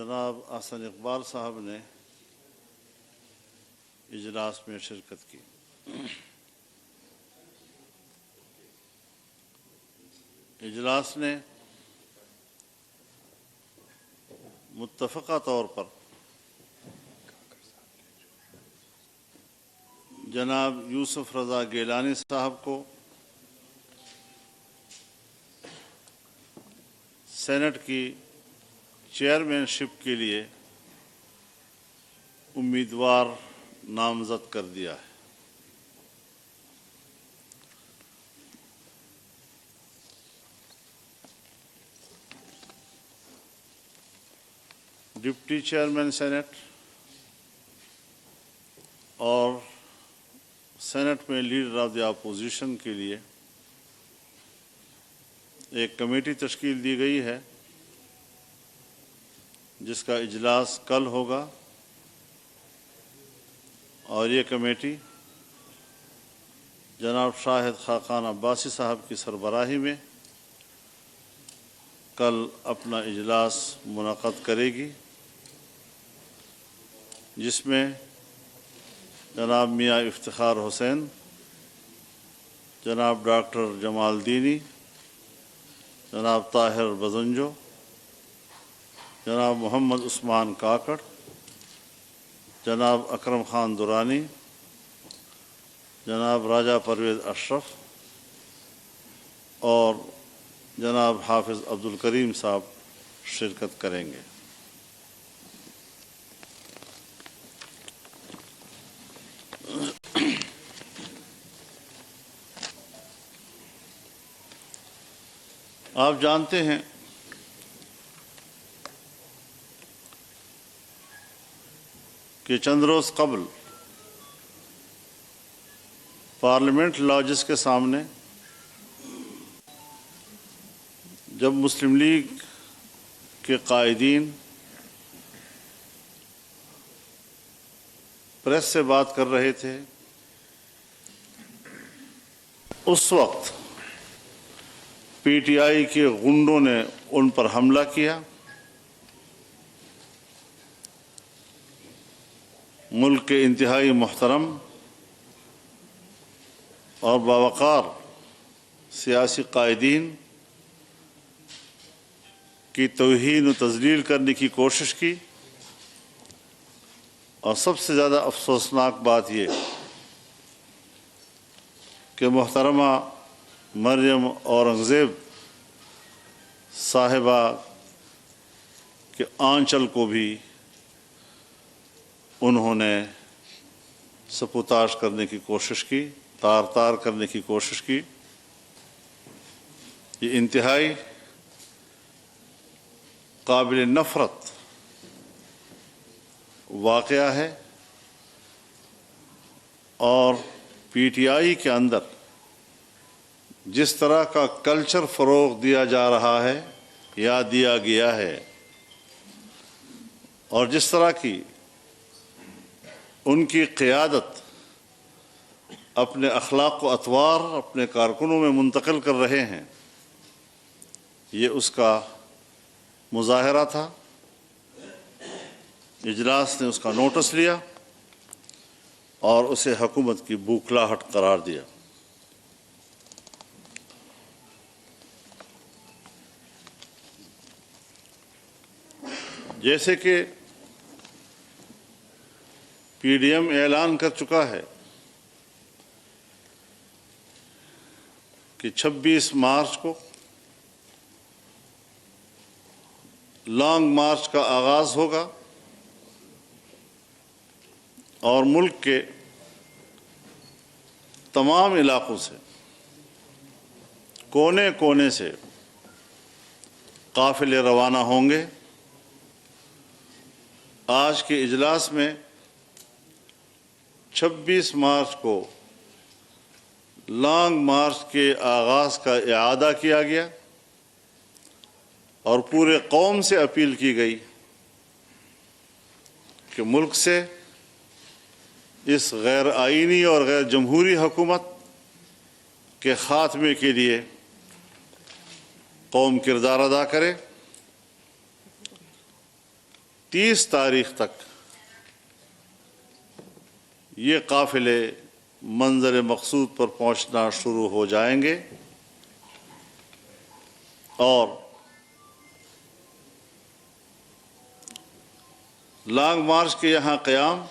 جناب احسن اقبال صاحب نے اجلاس میں شرکت کی۔ اجلاس نے متفقہ طور پر جناب یوسف رضا گیلانی صاحب کو سینٹ کی چیئرمین شپ کے لیے امیدوار نامزد کر دیا ہے۔ ڈپٹی چیئرمین سینٹ اور سینٹ میں لیڈر آف دی اپوزیشن کے لیے ایک کمیٹی تشکیل دی گئی ہے جس کا اجلاس کل ہوگا، اور یہ کمیٹی جناب شاہد خاقان عباسی صاحب کی سربراہی میں کل اپنا اجلاس منعقد کرے گی، جس میں جناب میاں افتخار حسین، جناب ڈاکٹر جمال دینی، جناب طاہر بزنجو، جناب محمد عثمان کاکڑ، جناب اکرم خان درانی، جناب راجہ پرویز اشرف اور جناب حافظ عبدالکریم صاحب شرکت کریں گے۔ آپ جانتے ہیں کہ چند روز قبل پارلیمنٹ لاجز کے سامنے جب مسلم لیگ کے قائدین پریس سے بات کر رہے تھے، اس وقت پی ٹی آئی کے غنڈوں نے ان پر حملہ کیا، ملک کے انتہائی محترم اور باوقار سیاسی قائدین کی توہین و تذلیل کرنے کی کوشش کی، اور سب سے زیادہ افسوسناک بات یہ کہ محترمہ مریم اورنگزیب صاحبہ کے آنچل کو بھی انہوں نے سپوتاش کرنے کی کوشش کی، تار تار کرنے کی کوشش کی۔ یہ انتہائی قابل نفرت واقعہ ہے، اور پی ٹی آئی کے اندر جس طرح کا کلچر فروغ دیا جا رہا ہے یا دیا گیا ہے، اور جس طرح کی ان کی قیادت اپنے اخلاق و اطوار اپنے کارکنوں میں منتقل کر رہے ہیں، یہ اس کا مظاہرہ تھا۔ اجلاس نے اس کا نوٹس لیا اور اسے حکومت کی بوکھلاہٹ قرار دیا۔ جیسے کہ پی ڈی ایم اعلان کر چکا ہے کہ 26 مارچ کو لانگ مارچ کا آغاز ہوگا، اور ملک کے تمام علاقوں سے، کونے کونے سے قافلے روانہ ہوں گے۔ آج کے اجلاس میں 26 مارچ کو لانگ مارچ کے آغاز کا اعادہ کیا گیا، اور پورے قوم سے اپیل کی گئی کہ ملک سے اس غیر آئینی اور غیر جمہوری حکومت کے خاتمے کے لیے قوم کردار ادا کرے، 30 تاریخ تک یہ قافلے منظر مقصود پر پہنچنا شروع ہو جائیں گے اور لانگ مارچ کے یہاں قیام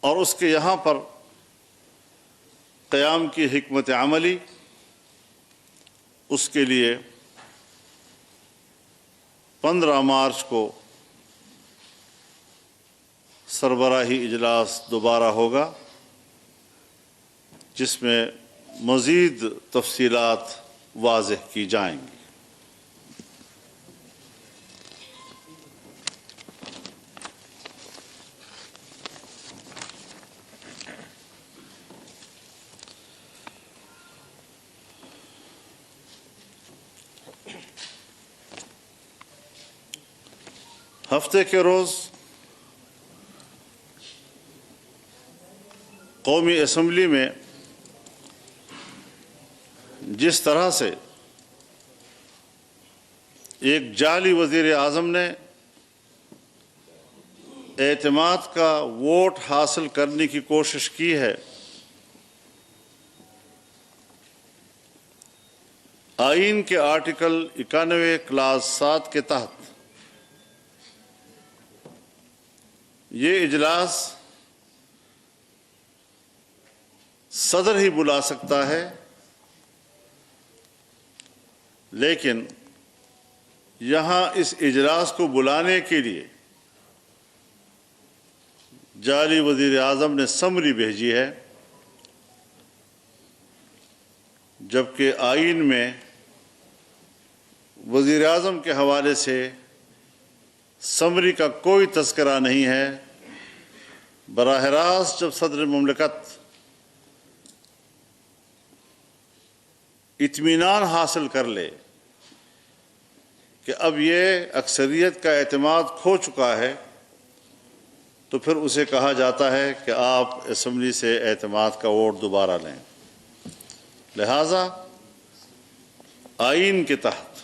اور اس کے یہاں پر قیام کی حکمت عملی، اس کے لیے 15 مارچ کو سربراہی اجلاس دوبارہ ہوگا، جس میں مزید تفصیلات واضح کی جائیں گی۔ ہفتے کے روز قومی اسمبلی میں جس طرح سے ایک جعلی وزیر اعظم نے اعتماد کا ووٹ حاصل کرنے کی کوشش کی ہے، آئین کے آرٹیکل 91 کلاس 7 کے تحت یہ اجلاس صدر ہی بلا سکتا ہے، لیکن یہاں اس اجلاس کو بلانے کے لیے جعلی وزیر اعظم نے سمری بھیجی ہے، جبکہ آئین میں وزیر اعظم کے حوالے سے سمری کا کوئی تذکرہ نہیں ہے۔ براہ راست جب صدر مملکت اطمینان حاصل کر لے کہ اب یہ اکثریت کا اعتماد کھو چکا ہے، تو پھر اسے کہا جاتا ہے کہ آپ اسمبلی سے اعتماد کا ووٹ دوبارہ لیں۔ لہذا آئین کے تحت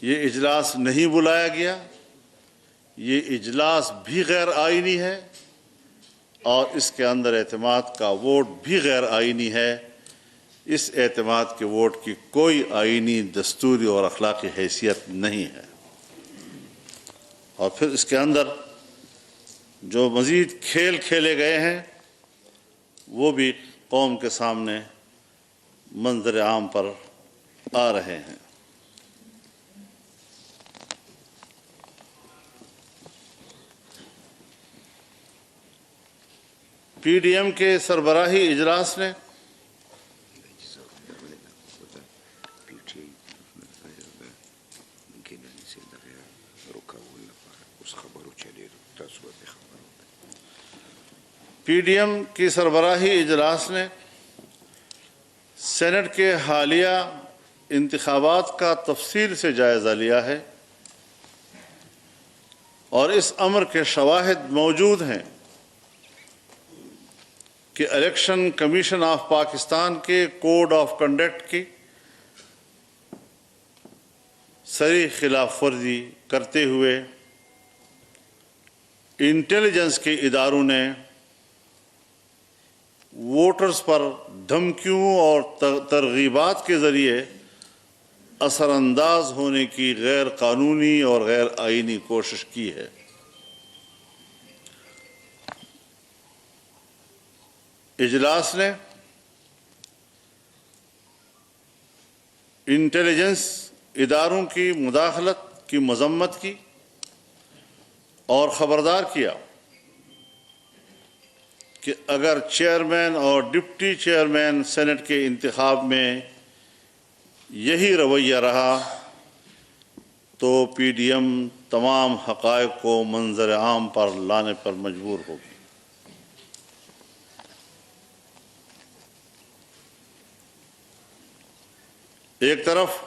یہ اجلاس نہیں بلایا گیا، یہ اجلاس بھی غیر آئینی ہے اور اس کے اندر اعتماد کا ووٹ بھی غیر آئینی ہے۔ اس اعتماد کے ووٹ کی کوئی آئینی، دستوری اور اخلاقی حیثیت نہیں ہے۔ اور پھر اس کے اندر جو مزید کھیل کھیلے گئے ہیں وہ بھی قوم کے سامنے منظر عام پر آ رہے ہیں۔ پی ڈی ایم کے سربراہی اجلاس نے سینٹ کے حالیہ انتخابات کا تفصیل سے جائزہ لیا ہے اور اس امر کے شواہد موجود ہیں کہ الیکشن کمیشن آف پاکستان کے کوڈ آف کنڈکٹ کی صریح خلاف ورزی کرتے ہوئے انٹیلیجنس کے اداروں نے ووٹرز پر دھمکیوں اور ترغیبات کے ذریعے اثر انداز ہونے کی غیر قانونی اور غیر آئینی کوشش کی ہے۔ اجلاس نے انٹیلیجنس اداروں کی مداخلت کی مذمت کی اور خبردار کیا کہ اگر چیئرمین اور ڈپٹی چیئرمین سینٹ کے انتخاب میں یہی رویہ رہا تو پی ڈی ایم تمام حقائق کو منظر عام پر لانے پر مجبور ہوگی۔ ایک طرف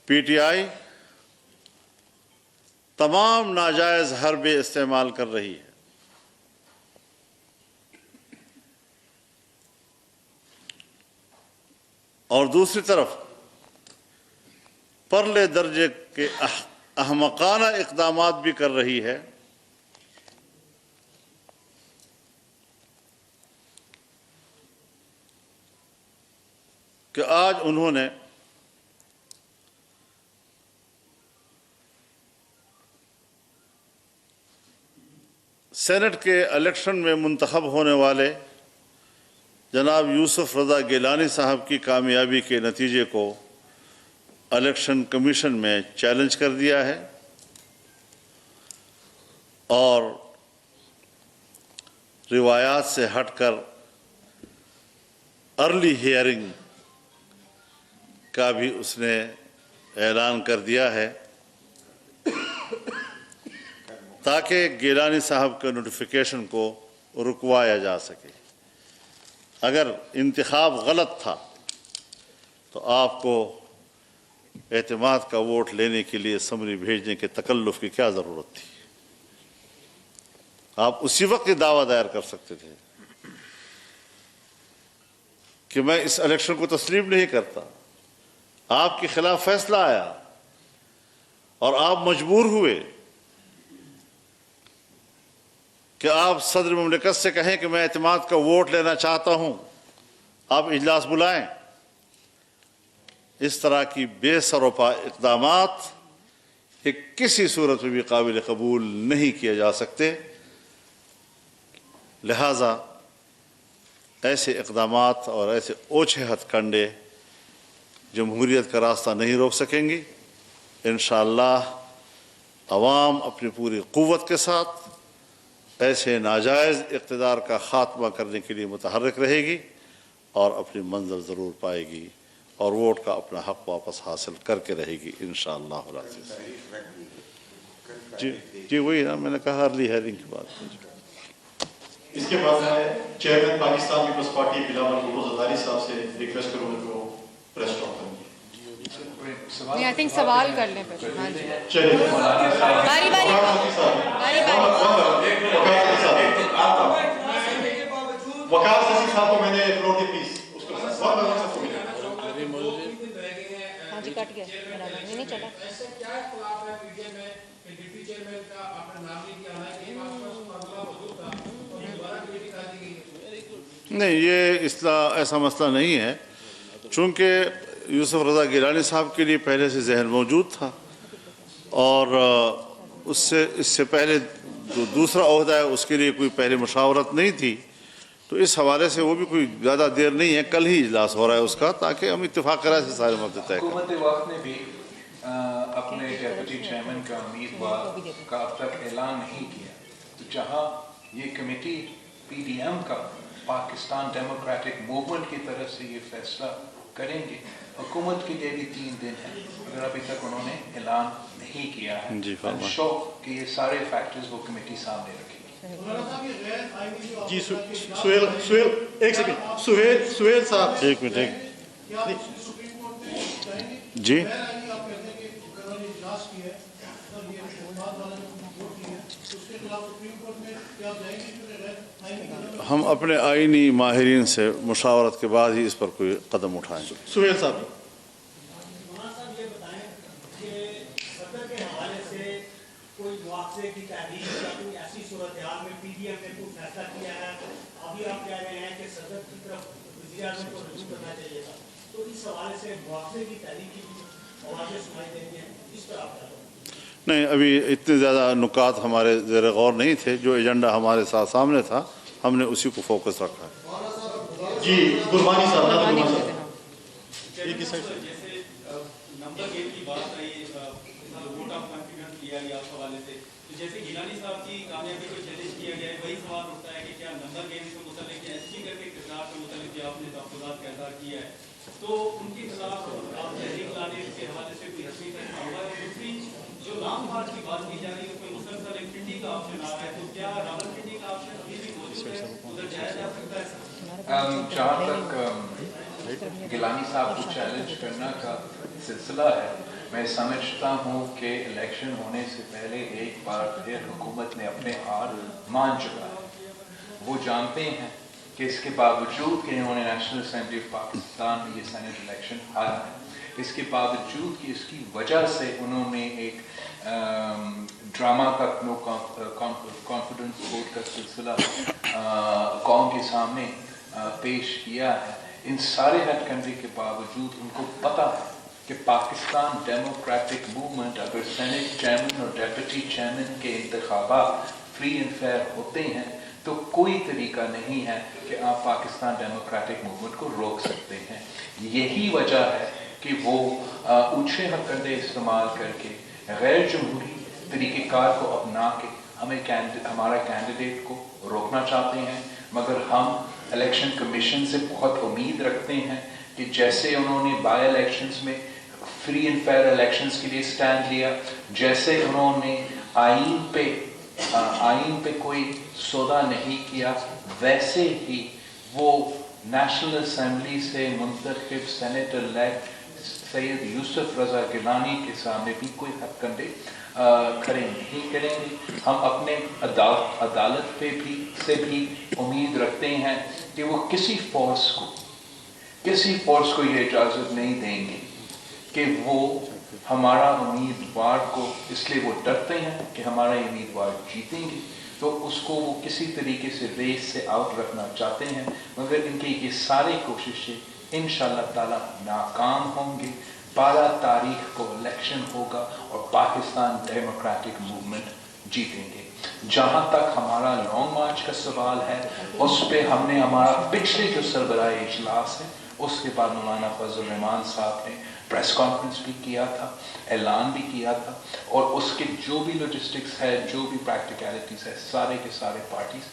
پی ٹی آئی تمام ناجائز حربے استعمال کر رہی ہے، اور دوسری طرف پرلے درجے کے احمقانہ اقدامات بھی کر رہی ہے. کہ آج انہوں نے سینٹ کے الیکشن میں منتخب ہونے والے جناب یوسف رضا گیلانی صاحب کی کامیابی کے نتیجے کو الیکشن کمیشن میں چیلنج کر دیا ہے اور روایات سے ہٹ کر ارلی ہیئرنگ کا بھی اس نے اعلان کر دیا ہے تاکہ گیلانی صاحب کے نوٹیفیکیشن کو رکوایا جا سکے. اگر انتخاب غلط تھا تو آپ کو اعتماد کا ووٹ لینے کے لیے اسمبلی بھیجنے کے تکلف کی کیا ضرورت تھی؟ آپ اسی وقت یہ دعویٰ دائر کر سکتے تھے کہ میں اس الیکشن کو تسلیم نہیں کرتا. آپ کے خلاف فیصلہ آیا اور آپ مجبور ہوئے کہ آپ صدر مملکت سے کہیں کہ میں اعتماد کا ووٹ لینا چاہتا ہوں، آپ اجلاس بلائیں. اس طرح کی بے سروپا اقدامات کہ کسی صورت میں بھی قابل قبول نہیں کیے جا سکتے. لہذا ایسے اقدامات اور ایسے اوچھے ہتھ کنڈے جمہوریت کا راستہ نہیں روک سکیں گی. انشاءاللہ عوام اپنی پوری قوت کے ساتھ ایسے ناجائز اقتدار کا خاتمہ کرنے کے لیے متحرک رہے گی اور اپنی منزل ضرور پائے گی اور ووٹ کا اپنا حق واپس حاصل کر کے رہے گی انشاءاللہ العزیز. جی وہی نا میں نے کہا ارلی ہیئرنگ کی بات. اس کے بعد میں چیئرمین پاکستان پیپلز پارٹی بلاول بھٹو زرداری صاحب سے ریکویسٹ کروں گا کہ وہ پریس اسٹاپ کریں. I think سوال کر لیں پھر. ہاں جی چلیے باری باری وقار سسی صاحب کو میں نے فلور کی پلیز اس کو بہت ہاں جی کٹ گیا نہیں چلا. نہیں یہ ایسا مسئلہ نہیں ہے چونکہ یوسف رضا گیلانی صاحب کے لیے پہلے سے ذہن موجود تھا اور اس سے پہلے جو دوسرا عہدہ ہے اس کے لیے کوئی پہلے مشاورت نہیں تھی. تو اس حوالے سے وہ بھی کوئی زیادہ دیر نہیں ہے، کل ہی اجلاس ہو رہا ہے اس کا تاکہ ہم اتفاق رائے سے سارے مسئلے طے کریں. حکومت وقت نے بھی اپنے ڈیپٹی چیئرمین کا امیدوار کا اب تک اعلان نہیں کیا. تو جہاں یہ کمیٹی پی ڈی ایم کا پاکستان ڈیموکریٹک موومنٹ کی طرف سے یہ فیصلہ کریں گے، حکومت کے لیے بھی 3 دن ہے اگر ابھی تک انہوں نے اعلان نہیں کیا ہے. شو کہ یہ سارے فیکٹرز وہ کمیٹی سامنے رکھے گی. جی سہیل ایک سیکنڈ سہیل صاحب ایک منٹ جی ہم اپنے آئینی ماہرین سے مشاورت کے بعد ہی اس پر کوئی قدم اٹھائیں. سہیل صاحب یہ بتائیں کہ صدر کے حوالے سے کوئی مواخذے کی تحریک یا کوئی ایسی صورتحال میں پی ڈی ایم نے کوئی فیصلہ کیا ہے. ابھی آپ کہہ رہے ہیں کہ صدر کی طرف وزیر اعظم کو رجوع کرنا چاہیے تھا، تو اس حوالے سے مواخذے کی تحریک کی آوازیں سنائی دینی ہیں، اس پر آپ کیا کریں؟ نہیں ابھی اتنے زیادہ نکات ہمارے زیر غور نہیں تھے. جو ایجنڈا ہمارے ساتھ سامنے تھا ہم نے اسی کو فوکس رکھا ہے. جی قربانی صاحب جیسے نمبر گیم کی بات آئی ووٹ آف کانفیڈنس لیا گیا اس حوالے سے، تو جیسے گیلانی صاحب کی کامیابی کو چیلنج کیا گیا ہے وہی سوال اٹھتا ہے کہ کیا نمبر گیم سے متعلق یا اسپیکر کے کردار سے متعلق جو آپ نے تحفظات کا اظہار کیا ہے تو ان کے خلاف آپ تحریک لانے کے حوالے سے کوئی رسمی فیصلہ ہوا ہے؟ دوسری جو لانگ مارچ کی بات کی جا رہی ہے اس میں مسلسل ایک پنڈی کا آپشن آ رہا ہے، تو کیا راول پنڈی کا آپشن ابھی بھی موجود ہے، ادھر جایا جا سکتا ہے؟ جہاں تک گیلانی صاحب کو چیلنج کرنا کا سلسلہ ہے، میں سمجھتا ہوں کہ الیکشن ہونے سے پہلے ایک بار پھر حکومت نے اپنے ہار مان چکا ہے. وہ جانتے ہیں کہ اس کے باوجود کہ انہوں نے نیشنل اسمبلی آف پاکستان میں یہ سینٹ الیکشن ہارا ہے، اس کے باوجود کہ اس کی وجہ سے انہوں نے ایک ڈرامہ کا نو کانفیڈنس ووٹ کا سلسلہ قوم کے سامنے پیش کیا ہے، ان سارے ہیڈ کنٹری کے باوجود ان کو پتہ ہے کہ پاکستان ڈیموکریٹک موومنٹ اگر سینٹ چیئرمین اور ڈیپٹی چیئرمین کے انتخابات فری اینڈ فیئر ہوتے ہیں تو کوئی طریقہ نہیں ہے کہ آپ پاکستان ڈیموکریٹک موومنٹ کو روک سکتے ہیں۔ یہی وجہ ہے کہ وہ اونچے حق کنڈے استعمال کر کے غیر جمہوری طریقہ کار کو اپنا کے ہمارا کینڈیڈیٹ کو روکنا چاہتے ہیں، مگر ہم الیکشن کمیشن سے بہت امید رکھتے ہیں کہ جیسے انہوں نے بائی الیکشنز میں فری اینڈ فیئر الیکشنز کے لیے سٹینڈ لیا، جیسے انہوں نے آئین پہ کوئی سودا نہیں کیا، ویسے ہی وہ نیشنل اسمبلی سے منتخب سینیٹر لیگ سید یوسف رضا گیلانی کے سامنے بھی کوئی حق کنڈے کھڑے نہیں کریں گے۔ ہم اپنے عدالت پہ بھی امید رکھتے ہیں کہ وہ کسی فورس کو یہ اجازت نہیں دیں گے کہ وہ ہمارا امیدوار کو، اس لیے وہ ڈرتے ہیں کہ ہمارا امیدوار جیتیں گے تو اس کو وہ کسی طریقے سے ریس سے آؤٹ رکھنا چاہتے ہیں، مگر ان کی یہ ساری کوششیں انشاءاللہ تعالی ناکام ہوں گے۔ 12 تاریخ کو الیکشن ہوگا اور پاکستان ڈیموکریٹک موومنٹ جیتیں گے۔ جہاں تک ہمارا لانگ مارچ کا سوال ہے، اس پہ ہم نے ہمارا پچھلے جو سربراہ اجلاس ہے اس کے بعد مولانا فضل الرحمان صاحب نے پریس کانفرنس بھی کیا تھا، اعلان بھی کیا تھا، اور اس کے جو بھی لاجسٹکس ہے، جو بھی پریکٹیکلٹیز ہے، سارے کے سارے پارٹیز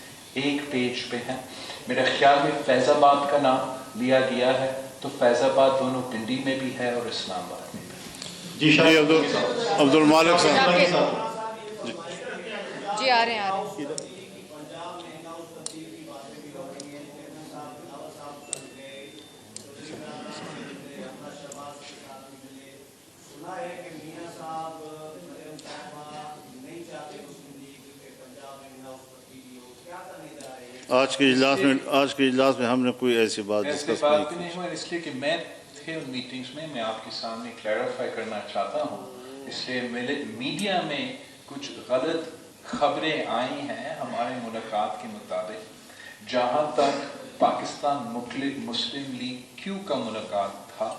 ایک پیج پہ ہیں۔ میرے خیال میں فیض آباد کا نام لیا گیا ہے، تو فیض آباد دونوں پنڈی میں بھی ہے اور اسلام آباد میں بھی۔ جی عبد المالک صاحب جی آ رہے ہیں آج کے اجلاس میں ہم نے کوئی ایسی بات ڈسکس نہیں ہوا، اس لیے کہ میں تھے ان میٹنگز میں آپ کے سامنے کلیریفائی کرنا چاہتا ہوں۔ اس لیے میڈیا میں کچھ غلط خبریں آئی ہیں ہمارے ملاقات کے مطابق۔ جہاں تک پاکستان مسلم لیگ کیو کا ملاقات تھا،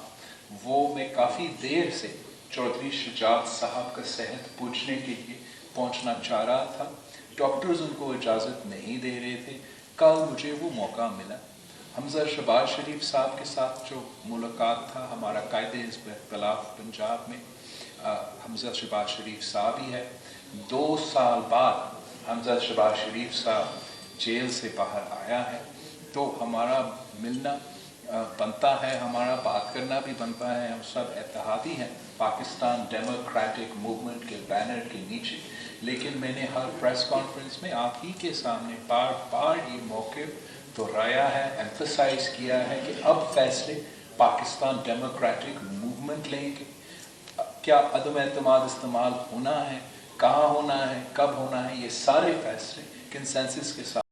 وہ میں کافی دیر سے چودھری شجاعت صاحب کا صحت پوچھنے کے لیے پہنچنا چاہ رہا تھا۔ ڈاکٹرز ان کو اجازت نہیں دے رہے تھے۔ کل مجھے وہ موقع ملا۔ حمزہ شہباز شریف صاحب کے ساتھ جو ملاقات تھا، ہمارا قائد حزب اختلاف پنجاب میں حمزہ شہباز شریف صاحب ہی ہے۔ 2 سال بعد حمزہ شہباز شریف صاحب جیل سے باہر آیا ہے، تو ہمارا ملنا بنتا ہے، ہمارا بات کرنا بھی بنتا ہے۔ ہم سب اتحادی ہیں پاکستان ڈیموکریٹک موومنٹ کے بینر کے نیچے، لیکن میں نے ہر پریس کانفرنس میں آپ ہی کے سامنے بار بار یہ موقف دہرایا ہے، ایمفسائز کیا ہے کہ اب فیصلے پاکستان ڈیموکریٹک موومنٹ لیں گے۔ کیا عدم اعتماد استعمال ہونا ہے، کہاں ہونا ہے، کب ہونا ہے، یہ سارے فیصلے کنسنسس کے ساتھ